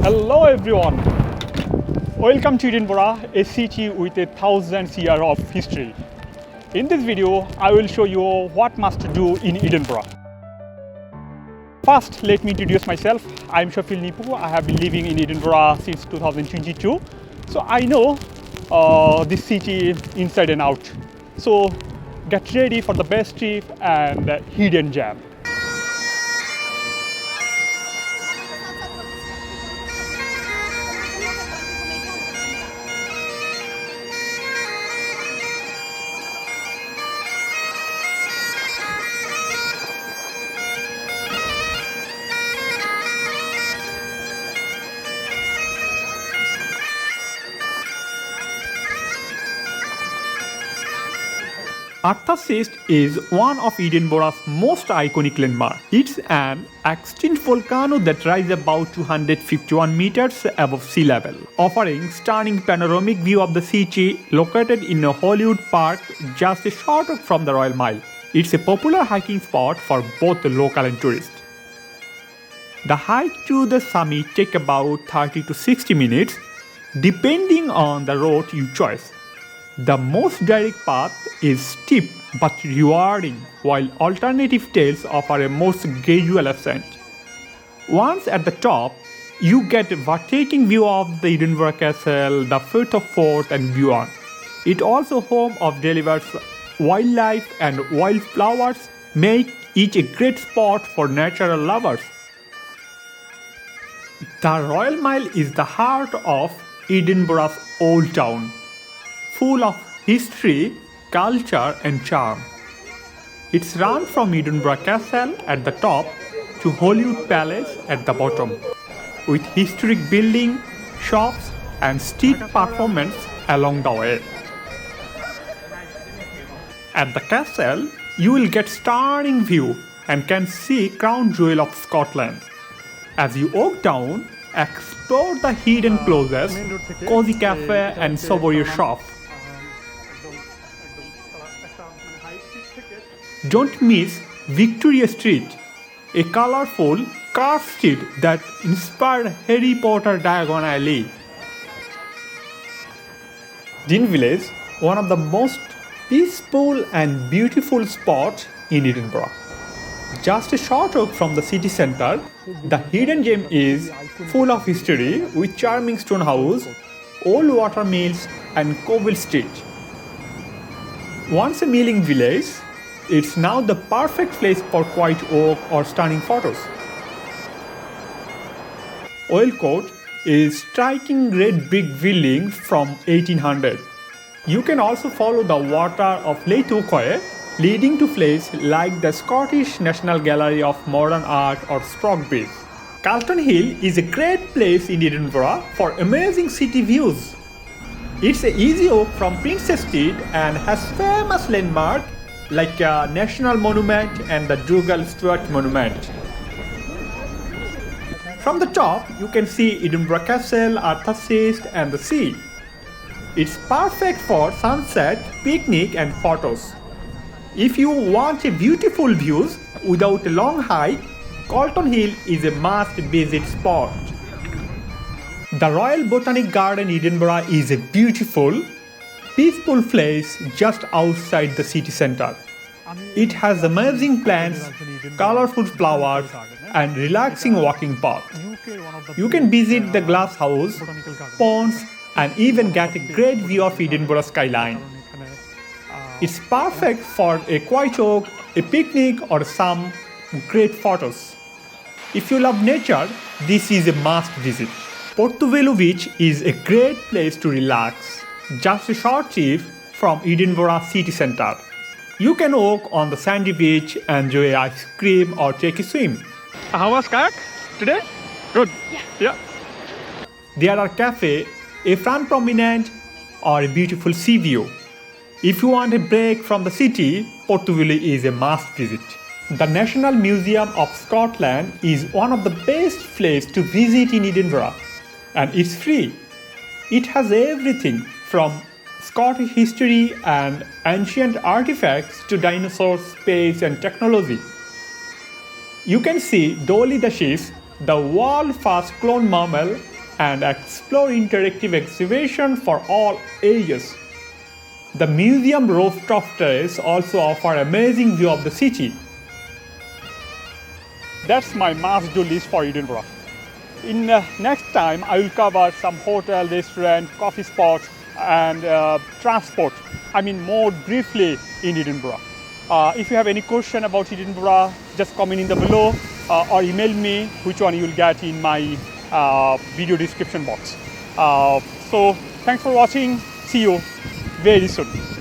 Hello everyone, welcome to Edinburgh, a city with 1,000 years of history. In this video, I will show you what must do in Edinburgh. First, let me introduce myself. I'm Shafil Nipu. I have been living in Edinburgh since 2022. So I know this city inside and out. So get ready for the best trip and hidden gem. Oasis is one of Edinburgh's most iconic landmarks. It's an extinct volcano that rises about 251 meters above sea level, offering stunning panoramic view of the city located in a Hollywood Park just a short walk from the Royal Mile. It's a popular hiking spot for both local and tourists. The hike to the summit takes about 30 to 60 minutes, depending on the route you choose. The most direct path is steep but rewarding, while alternative trails offer a more gradual ascent. Once at the top, you get a breathtaking view of the Edinburgh Castle, the Firth of Forth and beyond. It also home of delivers wildlife and wildflowers, make it a great spot for natural lovers. The Royal Mile is the heart of Edinburgh's old town, full of history, culture and charm. It's run from Edinburgh Castle at the top to Hollywood Palace at the bottom, with historic buildings, shops and street performance along the way. At the castle, you will get stunning view and can see crown jewel of Scotland. As you walk down, explore the hidden closets, cozy cafe and souvenir shop. Don't miss Victoria Street, a colorful carved street that inspired Harry Potter Diagon Alley. Dean Village, one of the most peaceful and beautiful spots in Edinburgh. Just a short walk from the city centre, the hidden gem is full of history with charming stone house, old water mills and cobble street. Once a milling village, it's now the perfect place for quiet walk or stunning photos. Oil Court is striking red brick building from 1800. You can also follow the water of Leithoque, leading to places like the Scottish National Gallery of Modern Art or Stockbridge. Calton Hill is a great place in Edinburgh for amazing city views. It's an easy walk from Princess Street and has famous landmarks like a National Monument and the Dougal Stewart Monument. From the top, you can see Edinburgh Castle, Oasis and the sea. It's perfect for sunset, picnic and photos. If you want a beautiful views without a long hike, Calton Hill is a must-visit spot. The Royal Botanic Garden in Edinburgh is a beautiful, peaceful place just outside the city centre. It has amazing plants, colorful flowers and relaxing walking path. You can visit the glass house, ponds and even get a great view of Edinburgh skyline. It's perfect for a quiet walk, a picnic or some great photos. If you love nature, this is a must visit. Portobello Beach is a great place to relax, just a short trip from Edinburgh city centre. You can walk on the sandy beach, enjoy ice cream or take a swim. How was kayak today? Good. Yeah. There are cafe, a front promenade or a beautiful sea view. If you want a break from the city, Portobello is a must visit. The National Museum of Scotland is one of the best places to visit in Edinburgh, and it's free. It has everything from Scottish history and ancient artifacts to dinosaurs, space and technology. You can see Dolly the sheep, the world-first clone mammal, and explore interactive exhibition for all ages. The museum rooftop terrace also offer amazing view of the city. That's my must-do list for Edinburgh. In next time, I will cover some hotel, restaurant, coffee spots, and transport. I mean more briefly in Edinburgh. If you have any question about Edinburgh, just comment in the below or email me, which one you will get in my video description box. So thanks for watching. See you very soon.